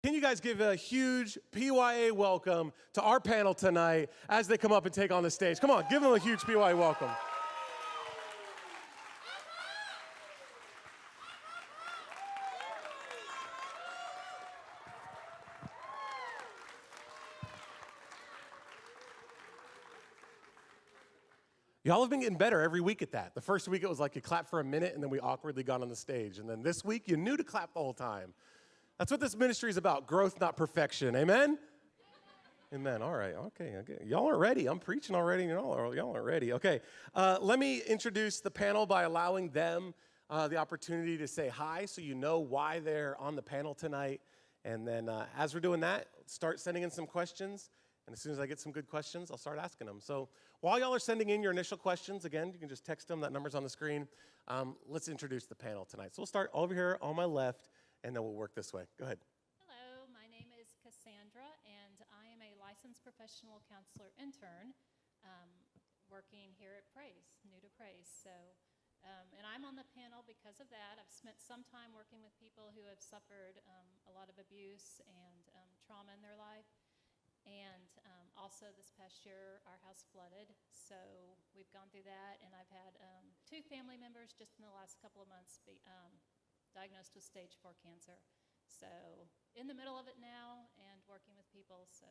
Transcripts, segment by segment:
Can you guys give a huge PYA welcome to our panel tonight as they come up and take on the stage? Come on, give them a huge PYA welcome. Y'all have been getting better every week at that. The first week it was like you clap for a minute and then we awkwardly got on the stage. And then this week you knew to clap the whole time. That's what this ministry is about, growth, not perfection. Amen? Amen. All right. Okay. Y'all aren't ready. I'm preaching already. Y'all aren't ready. Okay. Let me introduce the panel by allowing them the opportunity to say hi so you know why they're on the panel tonight. And then as we're doing that, start sending in some questions. And as soon as I get some good questions, I'll start asking them. So while y'all are sending in your initial questions, again, you can just text them. That number's on the screen. Let's introduce the panel tonight. So we'll start over here on my left, and then we'll work this way. Go ahead. Hello, my name is Cassandra, and I am a licensed professional counselor intern working here at Praise, new to Praise. And I'm on the panel because of that. I've spent some time working with people who have suffered a lot of abuse and trauma in their life. And also this past year, our house flooded, so we've gone through that, and I've had 2 family members just in the last couple of months be diagnosed with stage 4 cancer. So in the middle of it now and working with people, so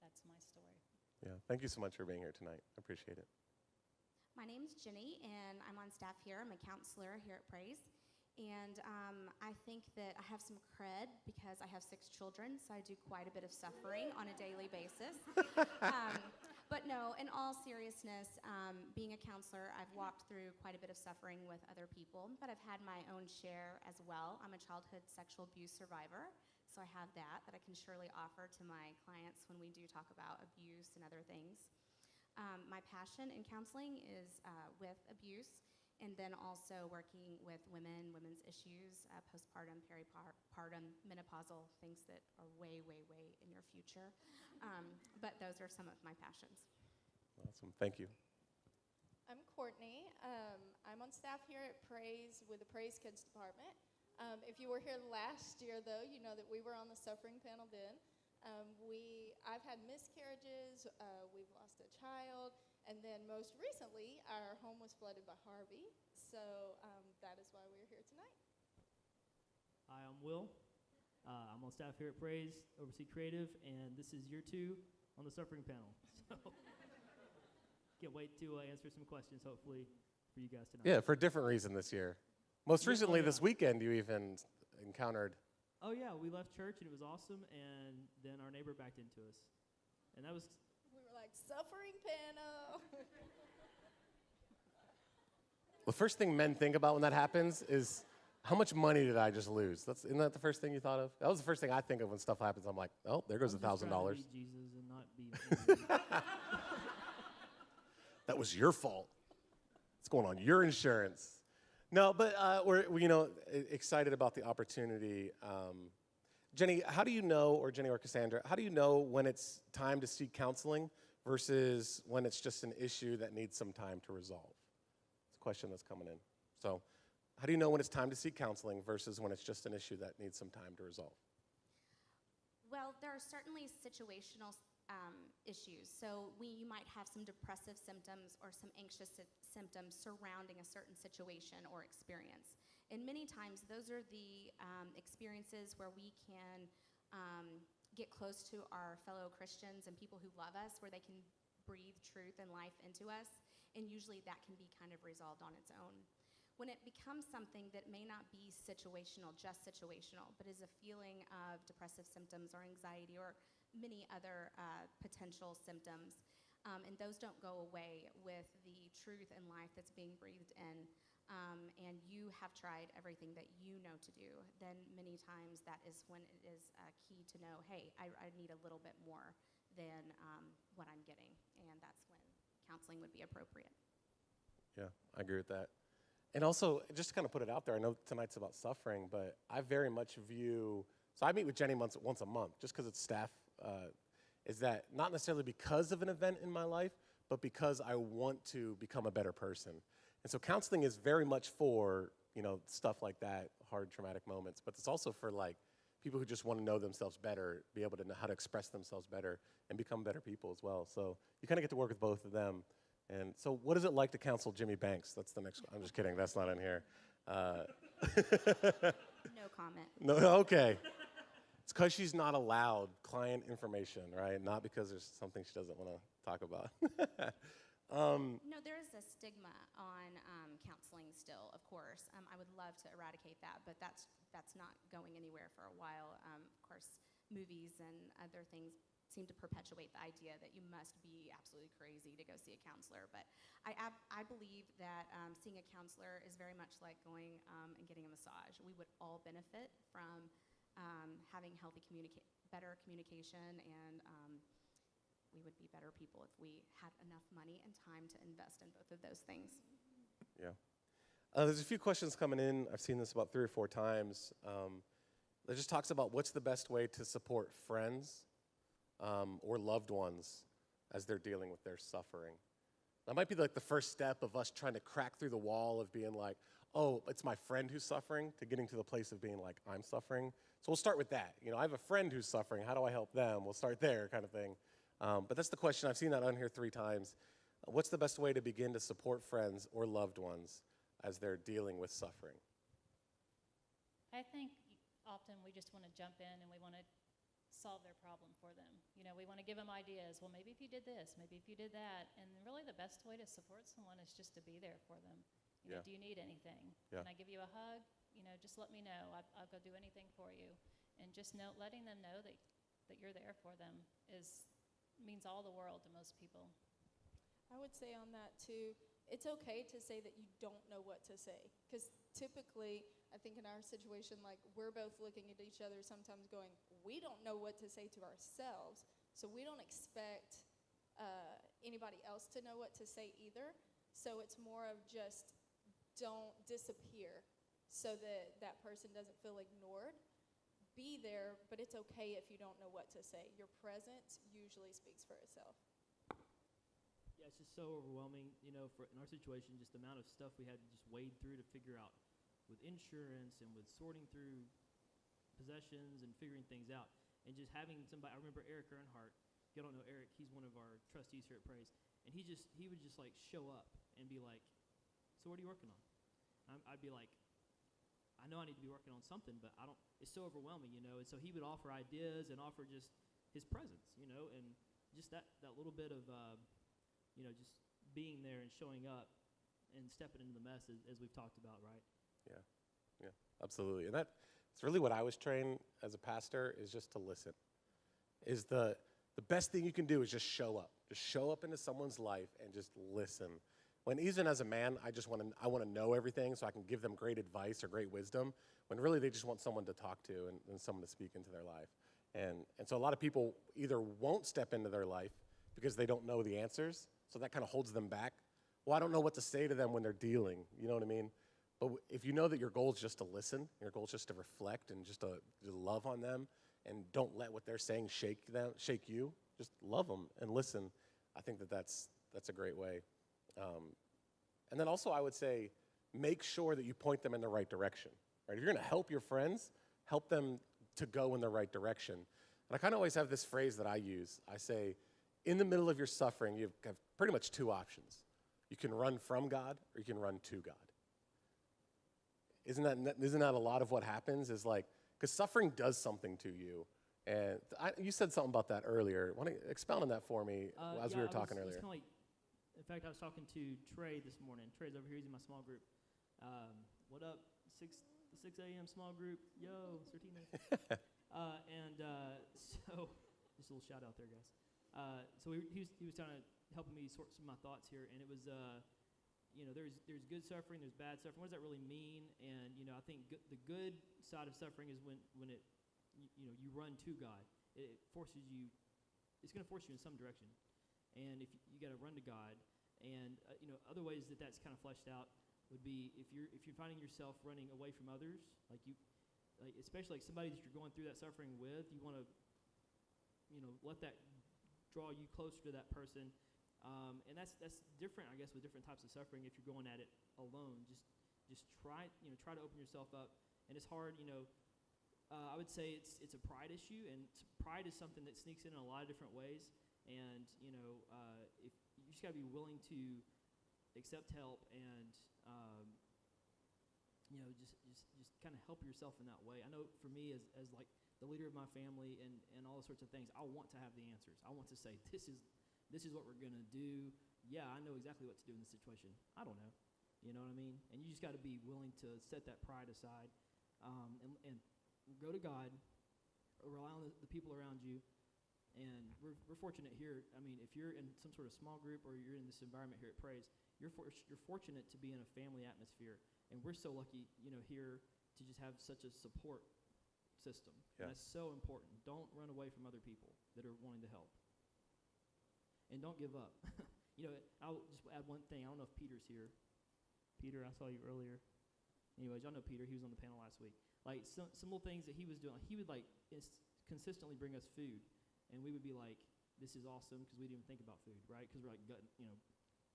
that's my story. Yeah, thank you so much for being here tonight. I appreciate it. My name's Jenny, and I'm on staff here. I'm a counselor here at Praise. And I think that I have some cred because I have 6 children, so I do quite a bit of suffering on a daily basis. But no, in all seriousness, being a counselor, I've walked through quite a bit of suffering with other people, but I've had my own share as well. I'm a childhood sexual abuse survivor, so I have that I can surely offer to my clients when we do talk about abuse and other things. My passion in counseling is with abuse, and then also working with women's issues, postpartum, peripartum, menopausal, things that are way, way, way in your future. But those are some of my passions. Awesome. Thank you. I'm Courtney. I'm on staff here at Praise with the Praise Kids Department. If you were here last year, though, you know that we were on the suffering panel then. I've had miscarriages, we've lost a child, and then most recently, our home was flooded by Harvey, so that is why we're here tonight. Hi, I'm Will. I'm on staff here at Praise, oversee creative, and this is year 2 on the suffering panel. So can't wait to answer some questions, hopefully, for you guys tonight. Yeah, for a different reason this year. Most recently, this weekend, you even encountered. Oh, yeah, we left church, and it was awesome, and then our neighbor backed into us. And that was... We were like, suffering panel. The first thing men think about when that happens is, how much money did I just lose? Isn't that the first thing you thought of? That was the first thing I think of when stuff happens. I'm like, oh, there goes $1,000. Jesus and not be... That was your fault. What's going on? Your insurance. No, but we're excited about the opportunity. Jenny, how do you know, or Jenny or Cassandra, how do you know when it's time to seek counseling versus when it's just an issue that needs some time to resolve? It's a question that's coming in. So how do you know when it's time to seek counseling versus when it's just an issue that needs some time to resolve? Well, there are certainly situational issues. So you might have some depressive symptoms or some anxious symptoms surrounding a certain situation or experience. And many times those are the experiences where we can get close to our fellow Christians and people who love us, where they can breathe truth and life into us. And usually that can be kind of resolved on its own. When it becomes something that may not be situational, just situational, but is a feeling of depressive symptoms or anxiety or many other potential symptoms, and those don't go away with the truth and life that's being breathed in, and you have tried everything that you know to do, then many times that is when it is key to know, hey, I need a little bit more than what I'm getting, and that's when counseling would be appropriate. Yeah, I agree with that. And also, just to kind of put it out there, I know tonight's about suffering, but I very much view, so I meet with Jenny once a month, just because it's staff, is that not necessarily because of an event in my life, but because I want to become a better person. And so counseling is very much for, stuff like that, hard traumatic moments, but it's also for like people who just want to know themselves better, be able to know how to express themselves better and become better people as well. So you kind of get to work with both of them. And so what is it like to counsel Jimmy Banks? That's the next, I'm just kidding, that's not in here. No comment. No, okay. It's because she's not allowed client information, right? Not because there's something she doesn't want to talk about. No, there is a stigma on counseling still, of course. I would love to eradicate that, but that's not going anywhere for a while. Of course, movies and other things seem to perpetuate the idea that you must be absolutely crazy to go see a counselor. But I believe that seeing a counselor is very much like going and getting a massage. We would all benefit from having better communication, and we would be better people if we had enough money and time to invest in both of those things. Yeah. There's a few questions coming in. I've seen this about 3 or 4 times. It just talks about what's the best way to support friends or loved ones as they're dealing with their suffering. That might be like the first step of us trying to crack through the wall of being like, oh, it's my friend who's suffering, to getting to the place of being like, I'm suffering. So we'll start with that. You know, I have a friend who's suffering. How do I help them? We'll start there, kind of thing. But that's the question. I've seen that on here 3 times. What's the best way to begin to support friends or loved ones as they're dealing with suffering? I think often we just want to jump in and we want to solve their problem for them. You know, we want to give them ideas. Well, maybe if you did this, maybe if you did that. And really the best way to support someone is just to be there for them. You know, do you need anything? Yeah. Can I give you a hug? You know, just let me know. I'll go do anything for you. And just letting them know that you're there for them means all the world to most people. I would say on that too, it's okay to say that you don't know what to say. Because typically, I think in our situation, like we're both looking at each other sometimes going, we don't know what to say to ourselves. So we don't expect anybody else to know what to say either. So it's more of just don't disappear so that that person doesn't feel ignored. Be there, but it's okay if you don't know what to say. Your presence usually speaks for itself. Yeah, it's just so overwhelming, you know, in our situation, just the amount of stuff we had to just wade through to figure out with insurance and with sorting through possessions and figuring things out. And just having somebody, I remember Eric Earnhardt, if you don't know Eric, he's one of our trustees here at Praise, and he would just like show up and be like, so what are you working on? I'd be like, I know I need to be working on something, but it's so overwhelming, you know. And so he would offer ideas and offer just his presence, you know, and just that little bit of, you know, just being there and showing up and stepping into the mess as we've talked about, right? Yeah, absolutely. And it's really what I was trained as a pastor, is just to listen. Is the best thing you can do is just show up. Just show up into someone's life and just listen. When even as a man, I want to know everything so I can give them great advice or great wisdom, when really they just want someone to talk to and someone to speak into their life. And so a lot of people either won't step into their life because they don't know the answers, so that kind of holds them back. Well, I don't know what to say to them when they're dealing, you know what I mean? But if you know that your goal is just to listen, your goal is just to reflect and just to love on them, and don't let what they're saying shake you, just love them and listen, I think that's a great way. And then also I would say, make sure that you point them in the right direction. Right? If you're going to help your friends, help them to go in the right direction. And I kind of always have this phrase that I use. I say, in the middle of your suffering, you have pretty much 2 options. You can run from God, or you can run to God. Isn't that a lot of what happens? Is like, because suffering does something to you. And you said something about that earlier. Want to expound on that for me as we were talking earlier? It's kind of like, in fact, I was talking to Trey this morning. Trey's over here. He's in my small group. What up, 6 a.m. small group? Yo, Sortinas. So just a little shout out there, guys. So he was trying to help me sort some of my thoughts here, and it was, you know, there's good suffering, there's bad suffering. What does that really mean? And, you know, I think the good side of suffering is when it, you know, you run to God. It forces you, it's going to force you in some direction. And if you got to run to God, and you know, other ways that's kind of fleshed out would be if you're finding yourself running away from others, especially like somebody that you're going through that suffering with, you want to, you know, let that draw you closer to that person, and that's different, I guess, with different types of suffering. If you're going at it alone, just try to open yourself up, and it's hard, you know. I would say it's a pride issue, and pride is something that sneaks in a lot of different ways. And if you just got to be willing to accept help and just kind of help yourself in that way. I know for me as like the leader of my family and all those sorts of things, I want to have the answers. I want to say this is what we're gonna do. Yeah, I know exactly what to do in this situation. I don't know. You know what I mean? And you just got to be willing to set that pride aside and go to God, rely on the people around you. And we're fortunate here. I mean, if you're in some sort of small group or you're in this environment here at Praise, you're fortunate to be in a family atmosphere. And we're so lucky, here to just have such a support system. Yeah. And that's so important. Don't run away from other people that are wanting to help. And don't give up. I'll just add one thing. I don't know if Peter's here. Peter, I saw you earlier. Anyways, y'all know Peter. He was on the panel last week. Like, some little things that he was doing. He would, consistently bring us food. And we would be like, this is awesome, because we didn't even think about food, right? Because we're,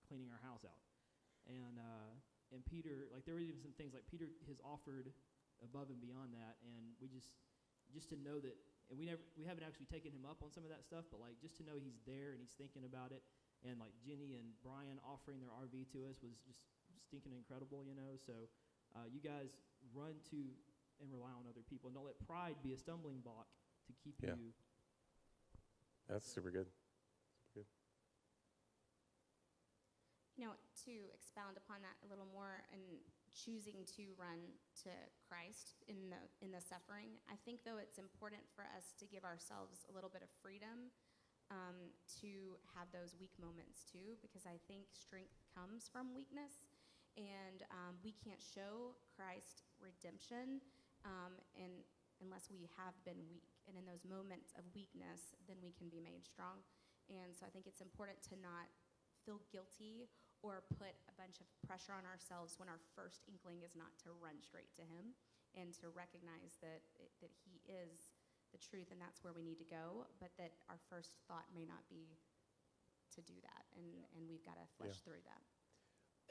cleaning our house out. And Peter, there were even some things, like Peter has offered above and beyond that. And we just to know that, and we haven't actually taken him up on some of that stuff, but, just to know he's there and he's thinking about it. And, Jenny and Brian offering their RV to us was just stinking incredible, So you guys run to and rely on other people. And don't let pride be a stumbling block to keep Yeah. you. That's super good. To expound upon that a little more and choosing to run to Christ in the suffering, I think, though, it's important for us to give ourselves a little bit of freedom to have those weak moments too, because I think strength comes from weakness, and we can't show Christ redemption unless we have been weak. And in those moments of weakness, then we can be made strong. And so I think it's important to not feel guilty or put a bunch of pressure on ourselves when our first inkling is not to run straight to him, and to recognize that he is the truth and that's where we need to go, but that our first thought may not be to do that, and we've got to flesh through that.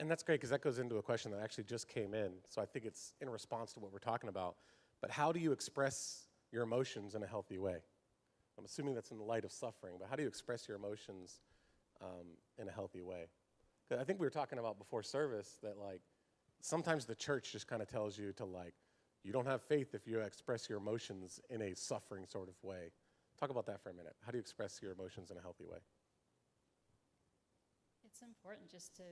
And that's great, because that goes into a question that actually just came in. So I think it's in response to what we're talking about. But how do you express your emotions in a healthy way? I'm assuming that's in the light of suffering, but how do you express your emotions in a healthy way? Because I think we were talking about before service that, sometimes the church just kind of tells you to, you don't have faith if you express your emotions in a suffering sort of way. Talk about that for a minute. How do you express your emotions in a healthy way? It's important just to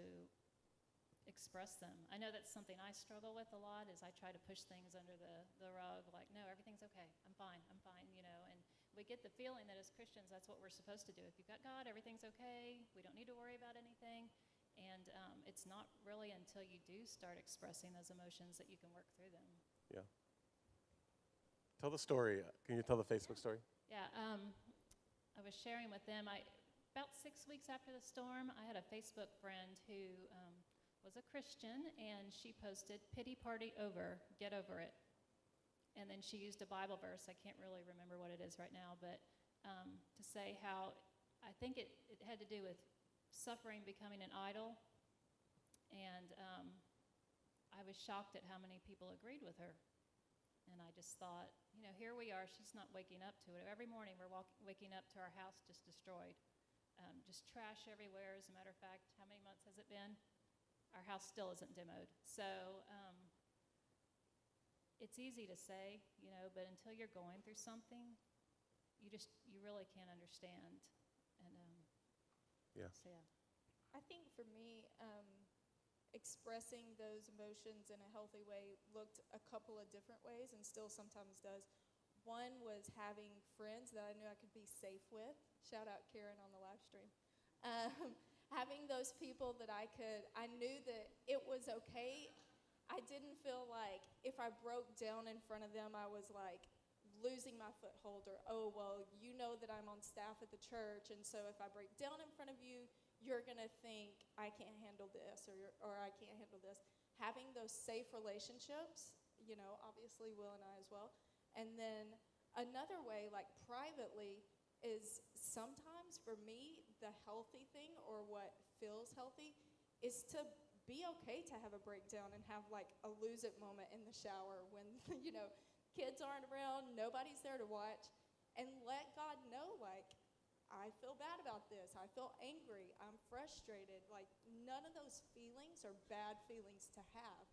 express them. I know that's something I struggle with a lot, is I try to push things under the rug, no, everything's okay, I'm fine, and we get the feeling that as Christians, that's what we're supposed to do. If you've got God, everything's okay, we don't need to worry about anything, and it's not really until you do start expressing those emotions that you can work through them. Yeah. Tell the story. Can you tell the Facebook story? Yeah, I was sharing with them, about 6 weeks after the storm, I had a Facebook friend who was a Christian, and she posted, "Pity party over, get over it." And then she used a Bible verse. I can't really remember what it is right now, but to say how I think it had to do with suffering becoming an idol. And I was shocked at how many people agreed with her. And I just thought, here we are. She's not waking up to it. Every morning we're waking up to our house just destroyed. Just trash everywhere. As a matter of fact, how many months has it been? Our house still isn't demoed. So it's easy to say, but until you're going through something, you really can't understand. And Yeah. So yeah. I think for me, expressing those emotions in a healthy way looked a couple of different ways, and still sometimes does. One was having friends that I knew I could be safe with. Shout out Karen on the live stream. Having those people that I knew that it was okay. I didn't feel like if I broke down in front of them, I was losing my foothold, or, oh, well, you know that I'm on staff at the church, and so if I break down in front of you, you're going to think I can't handle this, or I can't handle this. Having those safe relationships, obviously Will and I as well. And then another way, privately, is sometimes for me, the healthy thing, or what feels healthy, is to be okay to have a breakdown and have a lose it moment in the shower when, kids aren't around, nobody's there to watch, and let God know, like, I feel bad about this. I feel angry. I'm frustrated. Like, none of those feelings are bad feelings to have.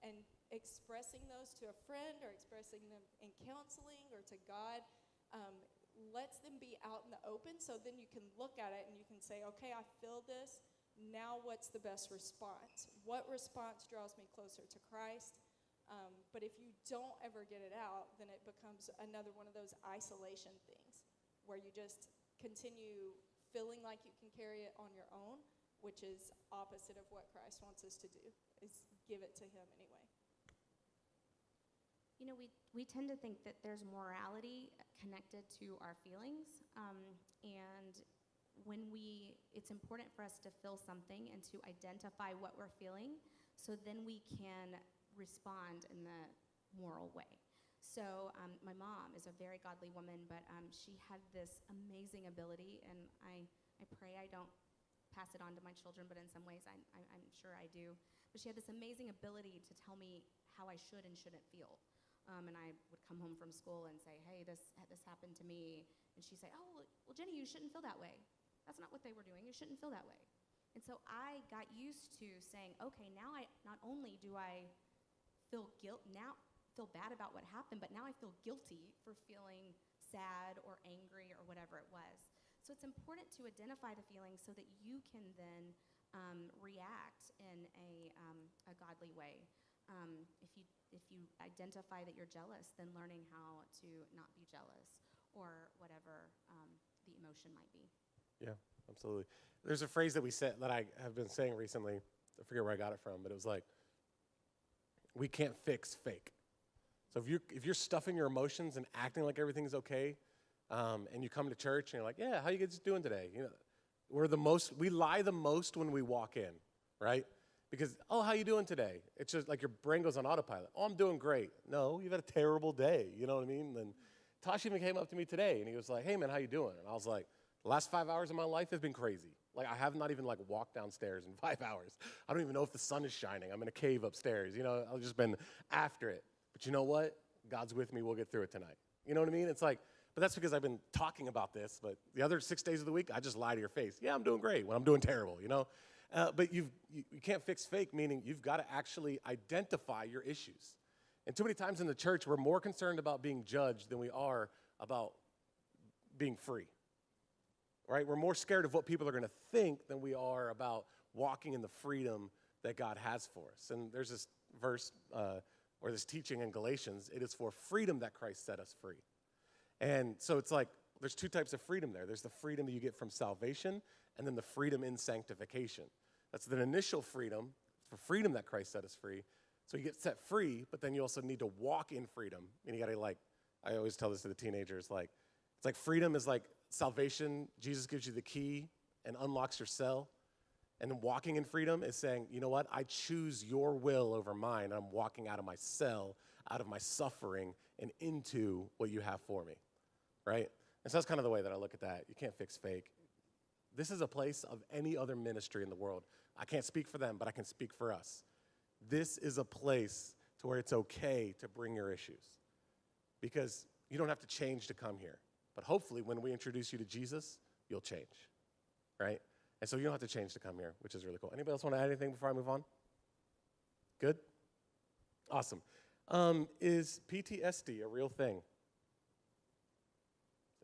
And expressing those to a friend or expressing them in counseling or to God lets them be out in the open, so then you can look at it and you can say, okay, I feel this. Now what's the best response? What response draws me closer to Christ? But if you don't ever get it out, then it becomes another one of those isolation things where you just continue feeling like you can carry it on your own, which is opposite of what Christ wants us to do, is give it to him anyway. You know, we tend to think that there's morality connected to our feelings, and it's important for us to feel something and to identify what we're feeling, so then we can respond in the moral way. So my mom is a very godly woman, but she had this amazing ability, and I pray I don't pass it on to my children, but in some ways I'm sure I do. But she had this amazing ability to tell me how I should and shouldn't feel. And I would come home from school and say, hey, this happened to me. And she'd say, oh, well, Jenny, you shouldn't feel that way. That's not what they were doing. You shouldn't feel that way. And so I got used to saying, okay, now not only do I feel bad about what happened, but now I feel guilty for feeling sad or angry or whatever it was. So it's important to identify the feelings so that you can then react in a godly way. If you identify that you're jealous, then learning how to not be jealous or whatever the emotion might be. Yeah, absolutely. There's a phrase that we said that I have been saying recently. I forget where I got it from, but it was like, we can't fix fake. So if you're stuffing your emotions and acting like everything's okay, and you come to church and you're like, yeah, how you guys doing today? You know, we lie the most when we walk in, right? Because, oh, how you doing today? It's just like your brain goes on autopilot. Oh, I'm doing great. No, you've had a terrible day. You know what I mean? And then Tosh even came up to me today, and he was like, hey, man, how you doing? And I was like, the last 5 hours of my life have been crazy. Like, I have not even, walked downstairs in 5 hours. I don't even know if the sun is shining. I'm in a cave upstairs. You know, I've just been after it. But you know what? God's with me. We'll get through it tonight. You know what I mean? It's like, but that's because I've been talking about this. But the other 6 days of the week, I just lie to your face. Yeah, I'm doing great when I'm doing terrible, you know? But you can't fix fake, meaning you've got to actually identify your issues. And too many times in the church, we're more concerned about being judged than we are about being free, right? We're more scared of what people are going to think than we are about walking in the freedom that God has for us. And there's this verse or this teaching in Galatians, it is for freedom that Christ set us free. And so it's like there's two types of freedom there. There's the freedom that you get from salvation, and then the freedom in sanctification. That's the initial freedom, for freedom that Christ set us free. So you get set free, but then you also need to walk in freedom. And you got to I always tell this to the teenagers, it's like freedom is like salvation. Jesus gives you the key and unlocks your cell. And then walking in freedom is saying, you know what? I choose your will over mine. I'm walking out of my cell, out of my suffering, and into what you have for me, right? And so that's kind of the way that I look at that. You can't fix fake. This is a place of any other ministry in the world. I can't speak for them, but I can speak for us. This is a place to where it's okay to bring your issues because you don't have to change to come here. But hopefully when we introduce you to Jesus, you'll change, right? And so you don't have to change to come here, which is really cool. Anybody else want to add anything before I move on? Good? Awesome. Is PTSD a real thing?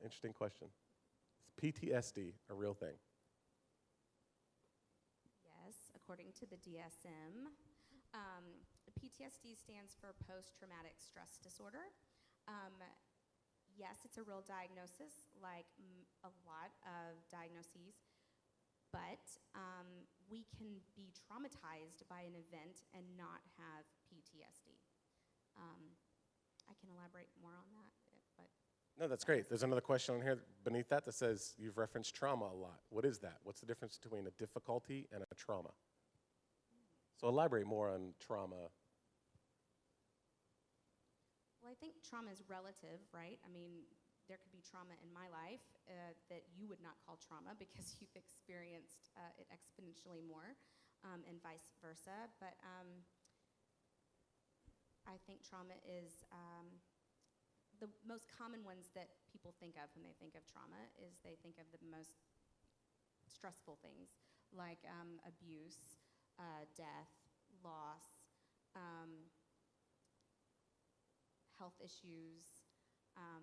Interesting question. Is PTSD a real thing? Yes, according to the DSM. PTSD stands for post-traumatic stress disorder. Yes, it's a real diagnosis, like a lot of diagnoses, but we can be traumatized by an event and not have PTSD. I can elaborate more on that, but... No, that's great. There's another question on here beneath that says you've referenced trauma a lot. What is that? What's the difference between a difficulty and a trauma? So elaborate more on trauma. Well, I think trauma is relative, right? I mean, there could be trauma in my life that you would not call trauma because you've experienced it exponentially more, and vice versa. But I think trauma is most common ones that people think of when they think of trauma is they think of the most stressful things like abuse, death, loss, health issues. Yeah,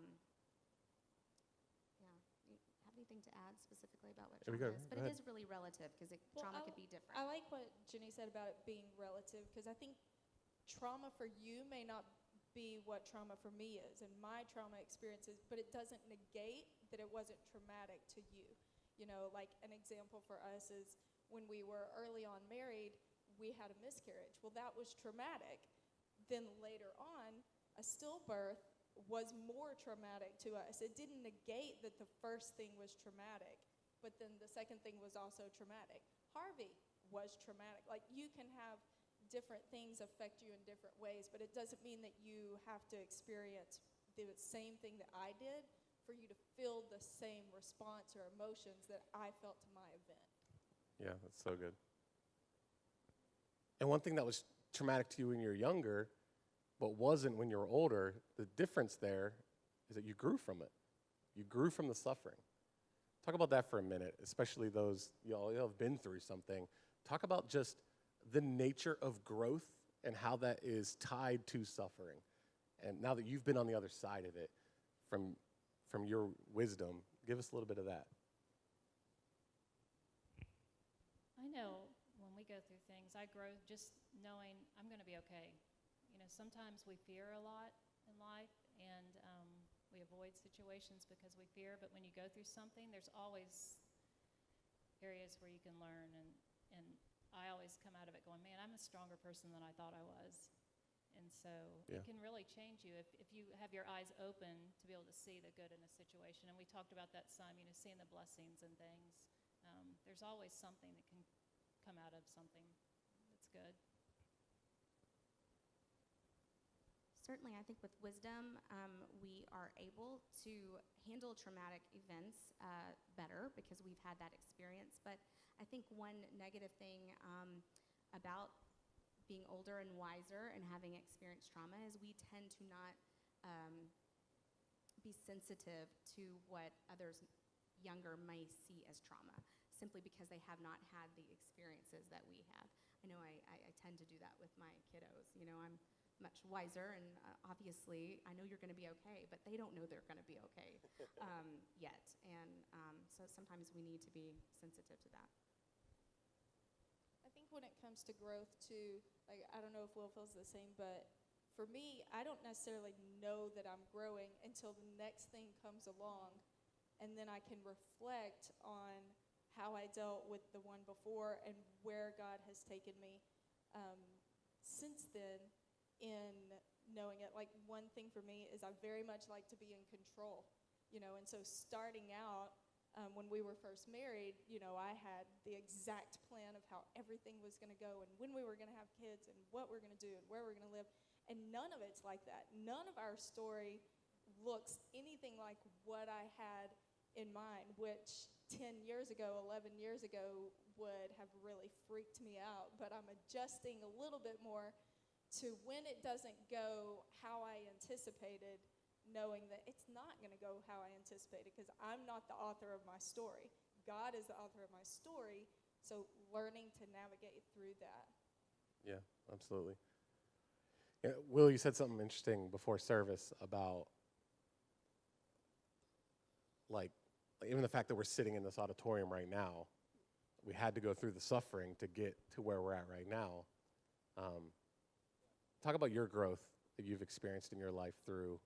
you have anything to add specifically about what There we trauma go. is? But Go it ahead. is really relative because trauma could be different. I like what Jenny said about it being relative, because I think trauma for you may not be what trauma for me is, and my trauma experiences, but it doesn't negate that it wasn't traumatic to you. You know, like an example for us is when we were early on married, we had a miscarriage. Well, that was traumatic. Then later on, a stillbirth was more traumatic to us. It didn't negate that the first thing was traumatic, but then the second thing was also traumatic. Harvey was traumatic. Like, you can have different things affect you in different ways, but it doesn't mean that you have to experience the same thing that I did for you to feel the same response or emotions that I felt to my event. Yeah, that's so good. And one thing that was traumatic to you when you were younger, but wasn't when you were older, the difference there is that you grew from it. You grew from the suffering. Talk about that for a minute, especially those, y'all have been through something. Talk about just the nature of growth and how that is tied to suffering. And now that you've been on the other side of it, from your wisdom, give us a little bit of that. I know when we go through things, I grow just knowing I'm going to be okay. You know, sometimes we fear a lot in life, and we avoid situations because we fear, but when you go through something, there's always areas where you can learn, and I always come out of it going, man, I'm a stronger person than I thought I was. And so Yeah. it can really change you if you have your eyes open to be able to see the good in a situation. And we talked about that some, you know, seeing the blessings and things. There's always something that can come out of something that's good. Certainly, I think with wisdom, we are able to handle traumatic events better because we've had that experience. But I think one negative thing about being older and wiser and having experienced trauma is we tend to not be sensitive to what others younger may see as trauma, simply because they have not had the experiences that we have. I know I tend to do that with my kiddos. You know, I'm much wiser, and obviously I know you're going to be okay, but they don't know they're going to be okay yet. And so sometimes we need to be sensitive to that. I think when it comes to growth too, like, I don't know if Will feels the same, but for me, I don't necessarily know that I'm growing until the next thing comes along, and then I can reflect on how I dealt with the one before and where God has taken me since then in knowing it. Like, one thing for me is I very much like to be in control, you know, and so starting out, when we were first married, you know, I had the exact plan of how everything was going to go and when we were going to have kids and what we're going to do and where we're going to live. And none of it's like that. None of our story looks anything like what I had in mind, which 10 years ago, 11 years ago would have really freaked me out. But I'm adjusting a little bit more to when it doesn't go how I anticipated, knowing that it's not going to go how I anticipated because I'm not the author of my story. God is the author of my story, so learning to navigate through that. Yeah, absolutely. Yeah, Will, you said something interesting before service about like even the fact that we're sitting in this auditorium right now. We had to go through the suffering to get to where we're at right now. Talk about your growth that you've experienced in your life through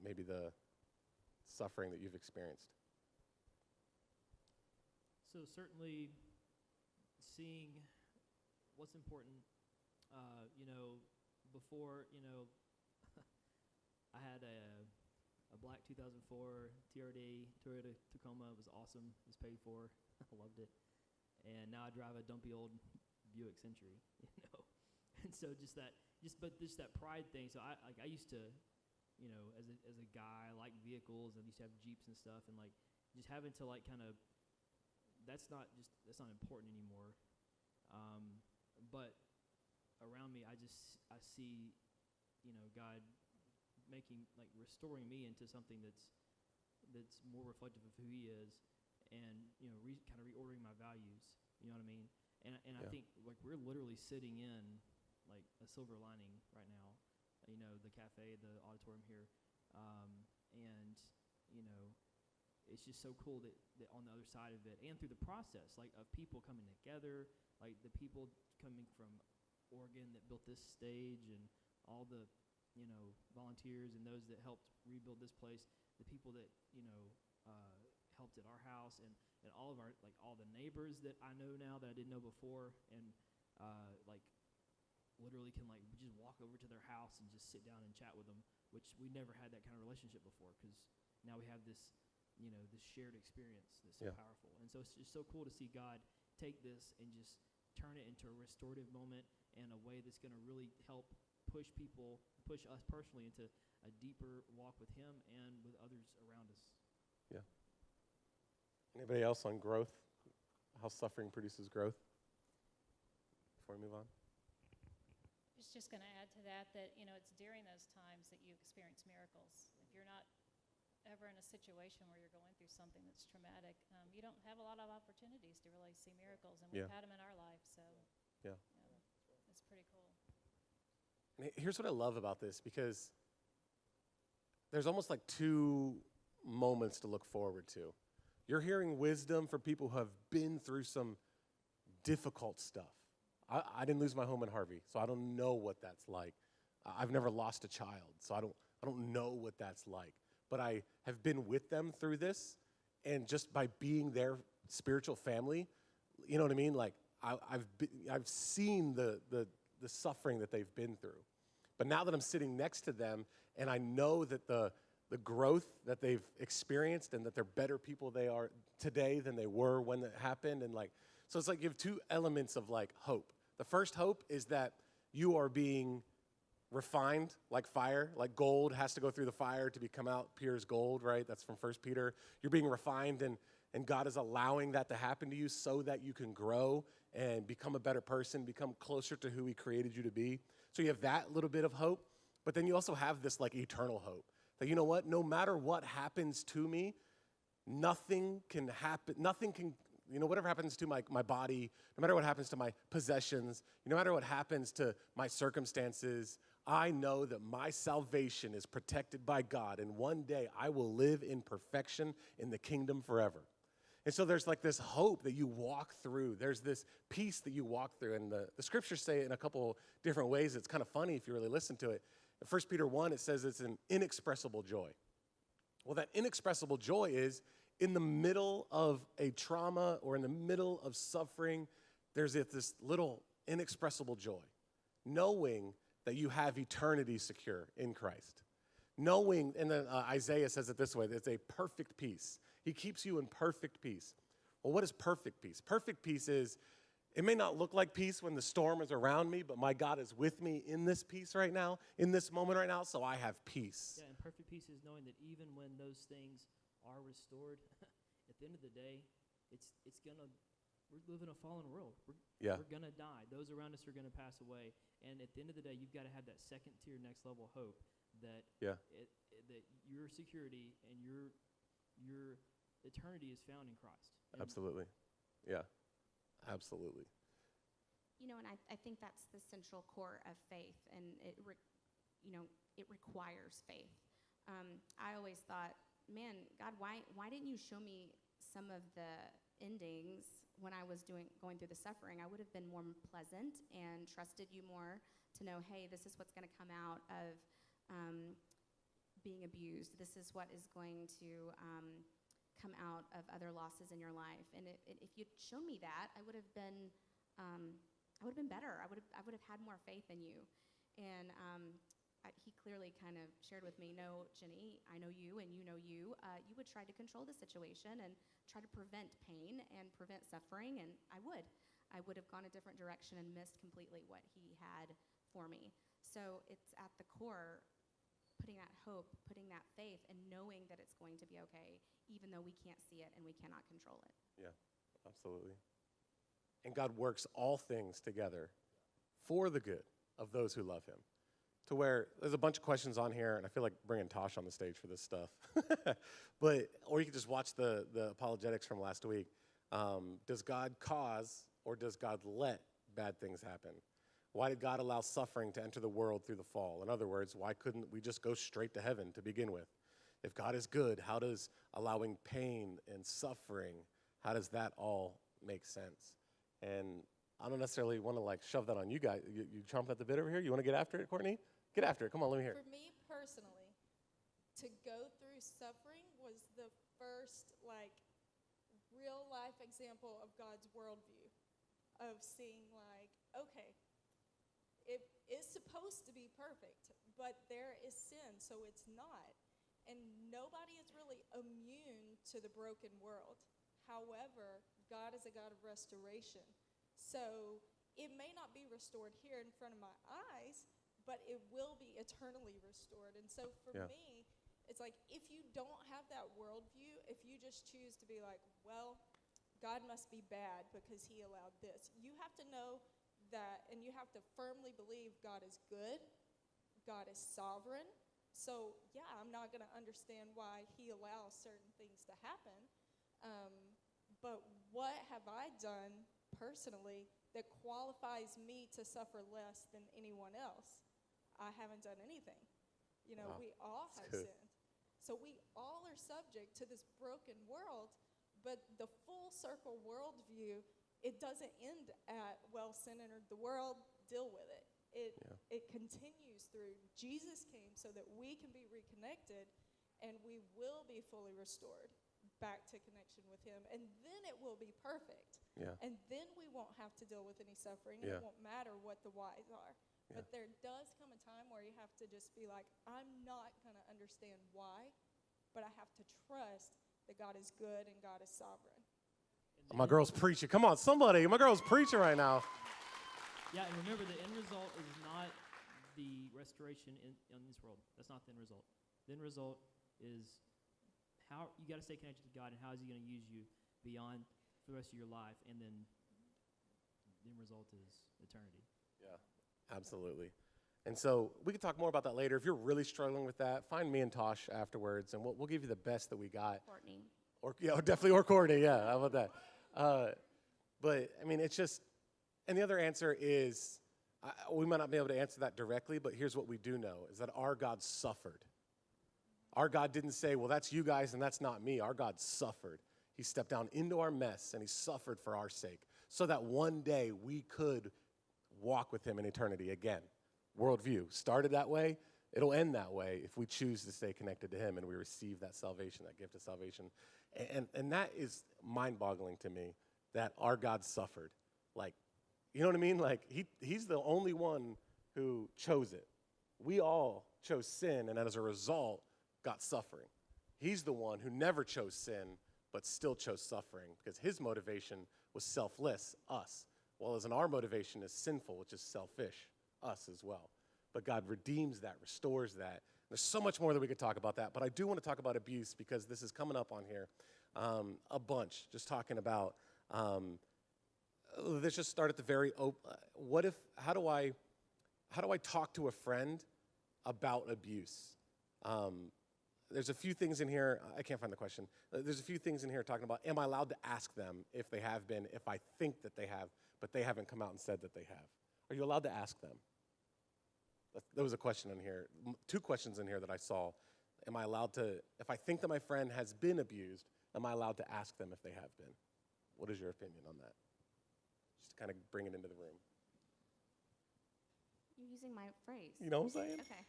maybe the suffering that you've experienced. So certainly seeing what's important, you know, before, you know, I had a black 2004 TRD, Toyota Tacoma. It was awesome. It was paid for. I loved it. And now I drive a dumpy old Buick Century, you know. And so just that pride thing. So I used to, you know, as a guy, I like vehicles, and I used to have Jeeps and stuff, and like just having to like kind of, that's not important anymore. But around me, I see, you know, God restoring me into something that's more reflective of who He is, and kind of reordering my values. You know what I mean? And I think like we're literally sitting in like a silver lining right now. The cafe, the auditorium here, and it's just so cool that on the other side of it, and through the process, like of people coming together, like the people coming from Oregon that built this stage, and all the volunteers and those that helped rebuild this place, the people that helped at our house, and all of our all the neighbors that I know now that I didn't know before, and literally can just walk over to their house and just sit down and chat with them, which we never had that kind of relationship before, because now we have this this shared experience that's so powerful. And so it's just so cool to see God take this and just turn it into a restorative moment and a way that's going to really help push us personally into a deeper walk with Him and with others around us. Yeah. Anybody else on growth? How suffering produces growth? Before we move on. I was just going to add to that it's during those times that you experience miracles. If you're not ever in a situation where you're going through something that's traumatic, you don't have a lot of opportunities to really see miracles, and we've had them in our life, so it's pretty cool. And here's what I love about this, because there's almost like two moments to look forward to. You're hearing wisdom from people who have been through some difficult stuff. I didn't lose my home in Harvey, so I don't know what that's like. I've never lost a child, so I don't know what that's like. But I have been with them through this, and just by being their spiritual family, you know what I mean? Like I've seen the suffering that they've been through. But now that I'm sitting next to them, and I know that the growth that they've experienced, and that they're better people they are today than they were when it happened, and so it's like you have two elements of hope. The first hope is that you are being refined like fire, like gold has to go through the fire to come out pure as gold, right? That's from 1 Peter. You're being refined, and God is allowing that to happen to you so that you can grow and become a better person, become closer to who He created you to be. So you have that little bit of hope, but then you also have this eternal hope that, you know what, no matter what happens to me, nothing can happen, whatever happens to my body, no matter what happens to my possessions, no matter what happens to my circumstances, I know that my salvation is protected by God, and one day I will live in perfection in the kingdom forever. And so there's this hope that you walk through. There's this peace that you walk through, and the scriptures say it in a couple different ways. It's kind of funny if you really listen to it. In 1 Peter 1, it says it's an inexpressible joy. Well, that inexpressible joy is in the middle of a trauma or in the middle of suffering, there's this little inexpressible joy, knowing that you have eternity secure in Christ. Knowing, and then Isaiah says it this way, that it's a perfect peace. He keeps you in perfect peace. Well, what is perfect peace? Perfect peace is, it may not look like peace when the storm is around me, but my God is with me in this peace right now, in this moment right now, so I have peace. Yeah, and perfect peace is knowing that even when those things are restored, at the end of the day, we're living in a fallen world. We're going to die. Those around us are going to pass away. And at the end of the day, you've got to have that second tier, next level hope that that your security and your eternity is found in Christ. Absolutely. Yeah, absolutely. And I think that's the central core of faith, and it requires faith. I always thought, man, God, why didn't you show me some of the endings when I was going through the suffering? I would have been more pleasant and trusted you more to know, hey, this is what's going to come out of being abused. This is what is going to come out of other losses in your life. And if you'd shown me that, I would have been better. I would have had more faith in you. And he clearly kind of shared with me, no, Jenny, I know you and you know you. You would try to control the situation and try to prevent pain and prevent suffering, and I would have gone a different direction and missed completely what he had for me. So it's at the core, putting that hope, putting that faith, and knowing that it's going to be okay, even though we can't see it and we cannot control it. Yeah, absolutely. And God works all things together for the good of those who love Him. to where there's a bunch of questions on here, and I feel like bringing Tosh on the stage for this stuff. Or you can just watch the apologetics from last week. Does God cause or does God let bad things happen? Why did God allow suffering to enter the world through the fall? In other words, why couldn't we just go straight to heaven to begin with? If God is good, how does allowing pain and suffering, how does that all make sense? And I don't necessarily want to like shove that on you guys. You chomping at the bit over here? You want to get after it, Courtney? Get after it. Come on, let me hear it. For me personally, to go through suffering was the first, like, real life example of God's worldview, of seeing, like, okay, it is supposed to be perfect, but there is sin, so it's not. And nobody is really immune to the broken world. However, God is a God of restoration. So it may not be restored here in front of my eyes, but it will be eternally restored. And so for me, it's like, if you don't have that worldview, if you just choose to be like, well, God must be bad because he allowed this, you have to know that, and you have to firmly believe God is good, God is sovereign. So yeah, I'm not going to understand why he allows certain things to happen. But what have I done personally that qualifies me to suffer less than anyone else? I haven't done anything. You know, Wow. we all have That's good. sinned. So we all are subject to this broken world, but the full circle worldview, it doesn't end at, well, sin entered the world, deal with it. It continues through. Jesus came so that we can be reconnected and we will be fully restored back to connection with him. And then it will be perfect. Yeah. And then we won't have to deal with any suffering. Yeah. It won't matter what the whys are. Yeah. But there does come a time where you have to just be like, I'm not going to understand why, but I have to trust that God is good and God is sovereign. My girl's preaching. Come on, somebody. My girl's preaching right now. Yeah, and remember, the end result is not the restoration in this world. That's not the end result. The end result is how you got to stay connected to God, and how is he going to use you beyond for the rest of your life, and then the end result is eternity. Yeah, absolutely. And so we can talk more about that later. If you're really struggling with that, find me and Tosh afterwards, and we'll give you the best that we got. Courtney. Or definitely, or Courtney. Yeah, how about that? But I mean, it's just. And the other answer is, we might not be able to answer that directly, but here's what we do know, is that our God suffered. Our God didn't say, well, that's you guys and that's not me. Our God suffered. He stepped down into our mess and he suffered for our sake so that one day we could walk with him in eternity again. Worldview started that way. It'll end that way if we choose to stay connected to him and we receive that salvation, that gift of salvation. And that is mind-boggling to me, that our God suffered. Like, you know what I mean? Like, he's the only one who chose it. We all chose sin, and as a result, got suffering. He's the one who never chose sin, but still chose suffering, because his motivation was selfless, us, while as in our motivation is sinful, which is selfish, us as well. But God redeems that, restores that. There's so much more that we could talk about that, but I do want to talk about abuse, because this is coming up on here a bunch, just talking about let's just start at the very how do I talk to a friend about abuse? There's a few things in here, I can't find the question. There's a few things in here talking about, am I allowed to ask them if they have been, if I think that they have, but they haven't come out and said that they have? Are you allowed to ask them? There was a question in here, two questions in here that I saw. Am I allowed to, if I think that my friend has been abused, am I allowed to ask them if they have been? What is your opinion on that? Just to kind of bring it into the room. You're using my phrase. You know what I'm saying? Okay.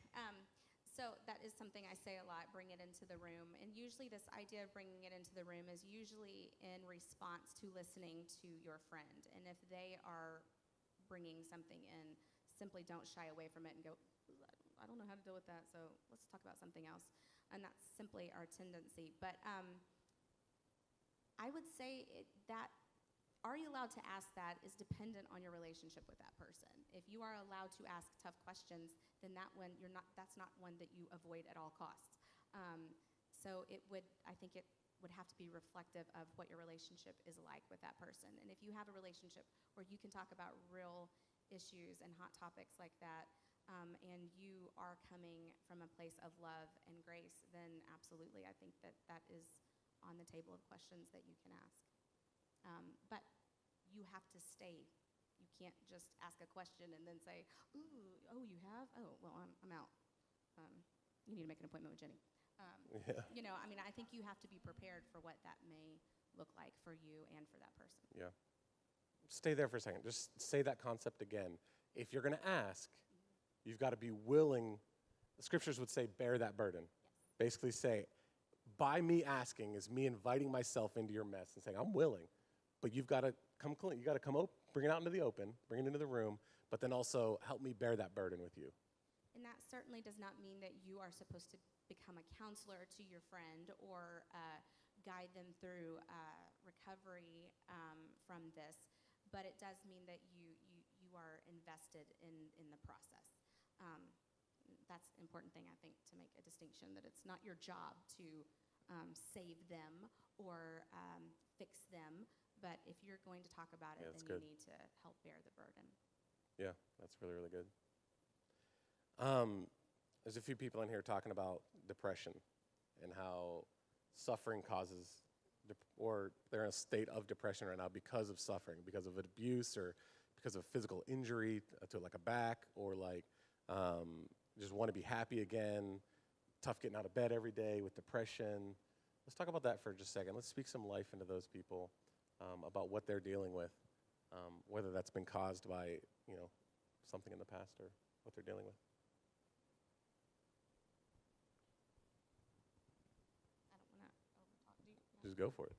So that is something I say a lot, bring it into the room. And usually this idea of bringing it into the room is usually in response to listening to your friend. And if they are bringing something in, simply don't shy away from it and go, I don't know how to deal with that, so let's talk about something else. And that's simply our tendency. But I would say that are you allowed to ask that is dependent on your relationship with that person. If you are allowed to ask tough questions, then that's not one that you avoid at all costs. So I think it would have to be reflective of what your relationship is like with that person. And if you have a relationship where you can talk about real issues and hot topics like that, and you are coming from a place of love and grace, then absolutely, I think that that is on the table of questions that you can ask. But you have to stay. You can't just ask a question and then say, "Ooh, oh, you have? Oh, well, I'm out. You need to make an appointment with Jenny." Yeah. You know, I mean, I think you have to be prepared for what that may look like for you and for that person. Yeah. Stay there for a second. Just say that concept again. If you're going to ask, you've got to be willing. The scriptures would say, bear that burden. Yes. Basically say, by me asking is me inviting myself into your mess and saying, I'm willing, but you've got to come clean. You've got to come bring it out into the open, bring it into the room, but then also help me bear that burden with you. And that certainly does not mean that you are supposed to become a counselor to your friend or guide them through recovery from this, but it does mean that you are invested in the process. That's an important thing, I think, to make a distinction, that it's not your job to save them or fix them, but if you're going to talk about it, Yeah, that's then good. you need to help bear the burden. Yeah, that's really, really good. There's a few people in here talking about depression and how suffering causes, or they're in a state of depression right now because of suffering, because of abuse or because of physical injury to like a back, or like just want to be happy again, tough getting out of bed every day with depression. Let's talk about that for just a second. Let's speak some life into those people about what they're dealing with, whether that's been caused by, something in the past or what they're dealing with. I don't want to overtalk. Do you? Just go for it.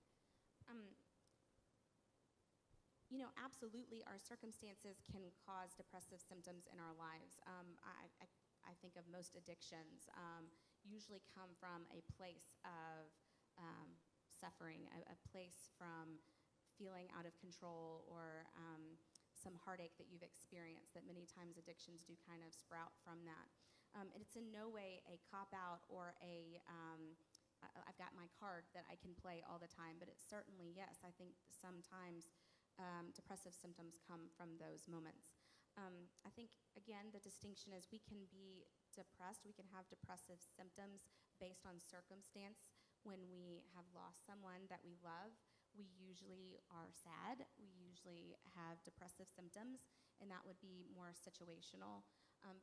Absolutely, our circumstances can cause depressive symptoms in our lives. I think of most addictions usually come from a place of suffering, a place from feeling out of control or some heartache that you've experienced, that many times addictions do kind of sprout from that. And it's in no way a cop-out or I've got my card that I can play all the time, but it's certainly, yes, I think sometimes depressive symptoms come from those moments. I think, again, the distinction is we can be depressed, we can have depressive symptoms based on circumstance. When we have lost someone that we love, we usually are sad, we usually have depressive symptoms, and that would be more situational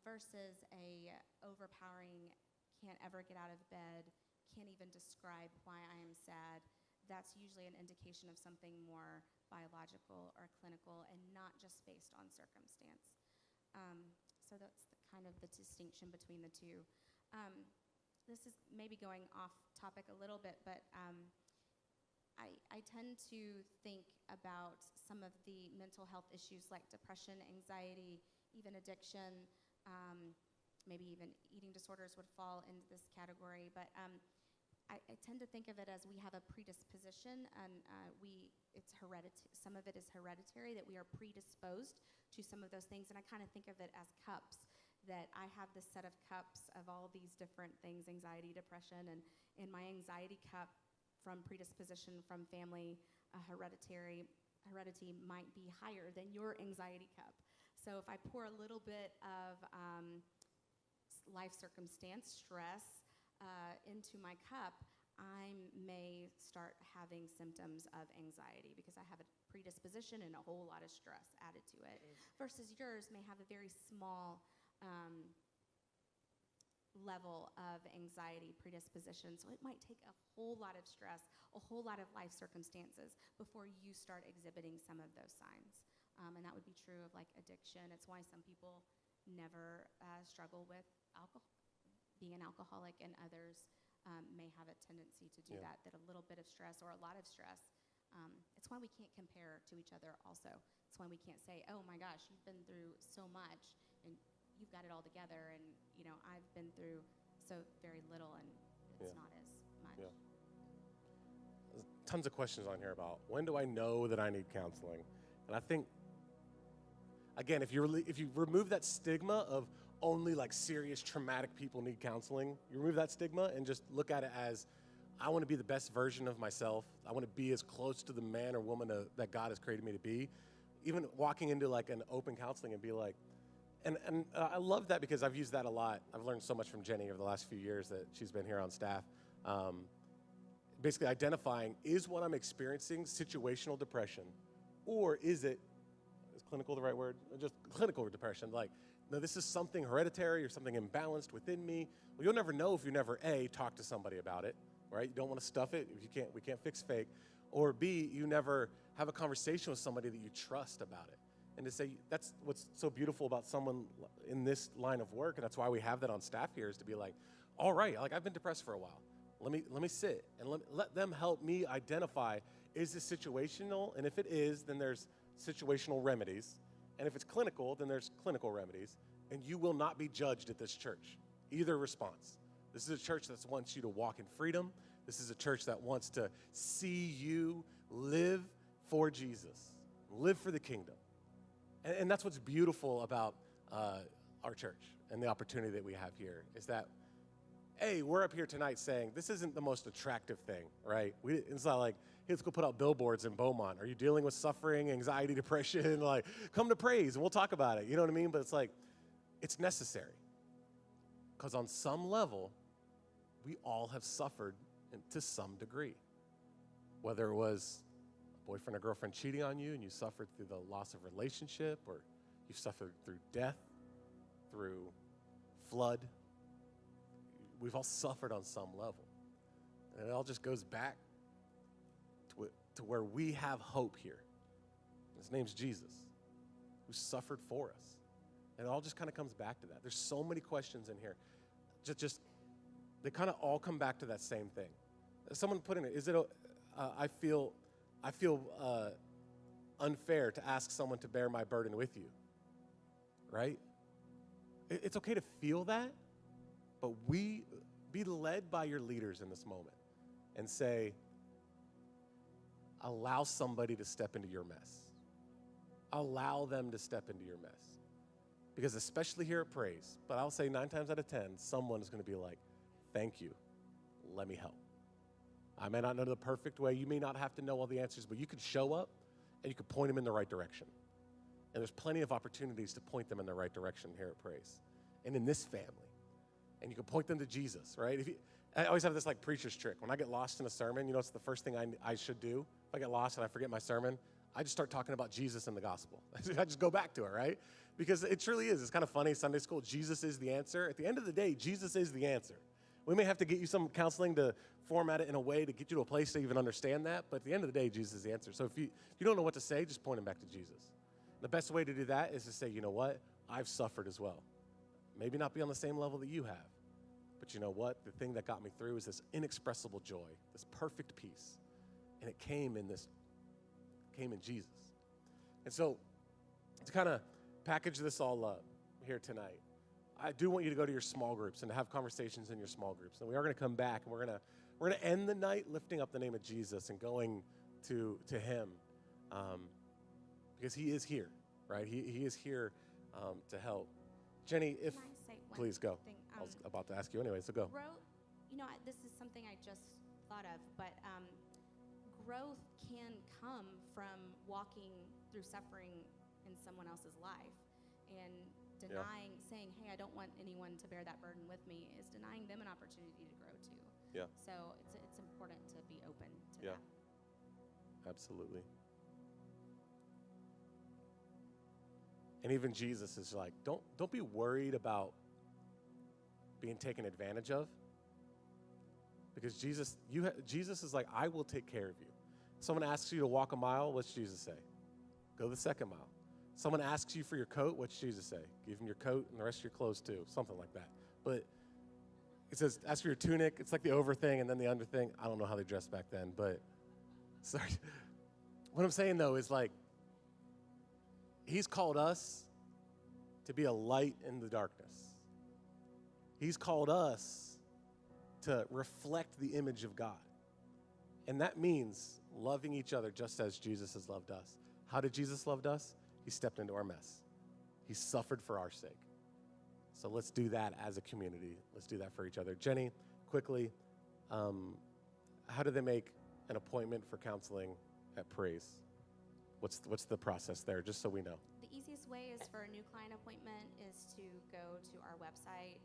versus a overpowering, can't ever get out of bed, can't even describe why I am sad. That's usually an indication of something more biological or clinical and not just based on circumstance. So that's kind of the distinction between the two. This is maybe going off topic a little bit, but I tend to think about some of the mental health issues like depression, anxiety, even addiction, maybe even eating disorders would fall into this category, but I tend to think of it as we have a predisposition, and it's hereditary. Some of it is hereditary, that we are predisposed to some of those things, and I kind of think of it as cups, that I have this set of cups of all these different things, anxiety, depression, and in my anxiety cup from predisposition from family, heredity might be higher than your anxiety cup. So if I pour a little bit of life circumstance, stress, into my cup, I may start having symptoms of anxiety because I have a predisposition and a whole lot of stress added to it, versus yours may have a very small level of anxiety predisposition. So it might take a whole lot of stress, a whole lot of life circumstances before you start exhibiting some of those signs. And that would be true of like addiction. It's why some people never struggle with being an alcoholic, and others may have a tendency to do that a little bit of stress or a lot of stress. It's why we can't compare to each other also. It's why we can't say, oh my gosh, you've been through so much and you've got it all together, and I've been through so very little and it's not as much. Yeah. There's tons of questions on here about when do I know that I need counseling? And I think, again, if you remove that stigma of only like serious traumatic people need counseling, you remove that stigma and just look at it as, I want to be the best version of myself. I want to be as close to the man or woman that God has created me to be. Even walking into like an open counseling and be like, And I love that because I've used that a lot. I've learned so much from Jenny over the last few years that she's been here on staff. Basically identifying, is what I'm experiencing situational depression, or is clinical the right word? Just clinical depression. Like, no, this is something hereditary or something imbalanced within me. Well, you'll never know if you never, A, talk to somebody about it, right? You don't want to stuff it. We can't fix fake. Or B, you never have a conversation with somebody that you trust about it. And to say, that's what's so beautiful about someone in this line of work, and that's why we have that on staff here, is to be like, all right, like I've been depressed for a while. Let me sit and let them help me identify, is this situational? And if it is, then there's situational remedies. And if it's clinical, then there's clinical remedies. And you will not be judged at this church, either response. This is a church that wants you to walk in freedom. This is a church that wants to see you live for Jesus, live for the kingdom. And that's what's beautiful about our church and the opportunity that we have here, is that, A, we're up here tonight saying this isn't the most attractive thing, right? It's not like, hey, let's go put out billboards in Beaumont. Are you dealing with suffering, anxiety, depression? Like, come to Praise and we'll talk about it. You know what I mean? But it's like, it's necessary. Because on some level, we all have suffered to some degree. Whether it was a boyfriend or girlfriend cheating on you and you suffered through the loss of relationship, or you suffered through death, through flood. We've all suffered on some level. And it all just goes back to where we have hope here. His name's Jesus, who suffered for us. And it all just kind of comes back to that. There's so many questions in here. They kind of all come back to that same thing. Someone put in it, I feel unfair to ask someone to bear my burden with you, right? It's okay to feel that, but be led by your leaders in this moment and say, allow somebody to step into your mess. Allow them to step into your mess. Because especially here at Praise, but I'll say 9 times out of 10, someone is going to be like, thank you, let me help. I may not know the perfect way. You may not have to know all the answers, but you could show up and you could point them in the right direction. And there's plenty of opportunities to point them in the right direction here at Praise and in this family. And you can point them to Jesus, right? I always have this like preacher's trick. When I get lost in a sermon, you know what's the first thing I should do? If I get lost and I forget my sermon, I just start talking about Jesus and the gospel. I just go back to it, right? Because it truly is. It's kind of funny, Sunday school, Jesus is the answer. At the end of the day, Jesus is the answer. We may have to get you some counseling to format it in a way to get you to a place to even understand that, but at the end of the day, Jesus is the answer. So if you don't know what to say, just point him back to Jesus. The best way to do that is to say, you know what? I've suffered as well. Maybe not be on the same level that you have, but you know what? The thing that got me through is this inexpressible joy, this perfect peace, and it came in Jesus. And so to kind of package this all up here tonight, I do want you to go to your small groups and to have conversations in your small groups. And we are going to come back and we're going to end the night lifting up the name of Jesus and going to him, because he is here, right? He is here to help. Jenny, if Can I say one please go. thing? I was about to ask you anyway, so go. This is something I just thought of, but growth can come from walking through suffering in someone else's life, and saying, hey, I don't want anyone to bear that burden with me, is denying them an opportunity to grow too. Yeah. So it's important to be open to Yeah. that. Absolutely. And even Jesus is like, don't be worried about being taken advantage of, because Jesus is like, I will take care of you. Someone asks you to walk a mile, what's Jesus say? Go the second mile. Someone asks you for your coat, what's Jesus say? Give him your coat and the rest of your clothes too, something like that. But it says, ask for your tunic. It's like the over thing and then the under thing. I don't know how they dressed back then, but sorry. What I'm saying though is like, he's called us to be a light in the darkness. He's called us to reflect the image of God. And that means loving each other just as Jesus has loved us. How did Jesus love us? He stepped into our mess. He suffered for our sake. So let's do that as a community. Let's do that for each other. Jenny, quickly, how do they make an appointment for counseling at Praise? What's the process there, just so we know? The easiest way is for a new client appointment is to go to our website,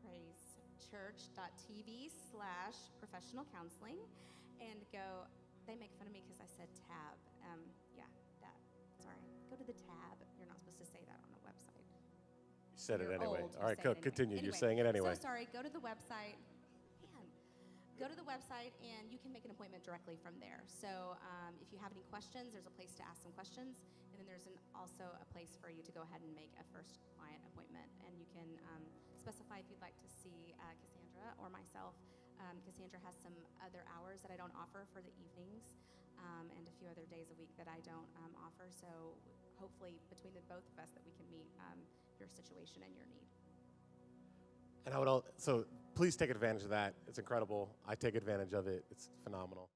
praisechurch.tv/professional counseling, and go. They make fun of me because I said tab. Yeah, that. Sorry. Go to the tab. You're not supposed to say that on a website. You said it You're anyway. old, All right, you say it continue. anyway. You're saying it anyway. So sorry. Go to the website. Man, go to the website and you can make an appointment directly from there. So if you have any questions, there's a place to ask some questions, and then there's also a place for you to go ahead and make a first client appointment. And you can specify if you'd like to see Cassandra or myself. Cassandra has some other hours that I don't offer for the evenings, and a few other days a week that I don't offer. So hopefully between the both of us that we can meet your situation and your need. And so please take advantage of that. It's incredible. I take advantage of it. It's phenomenal.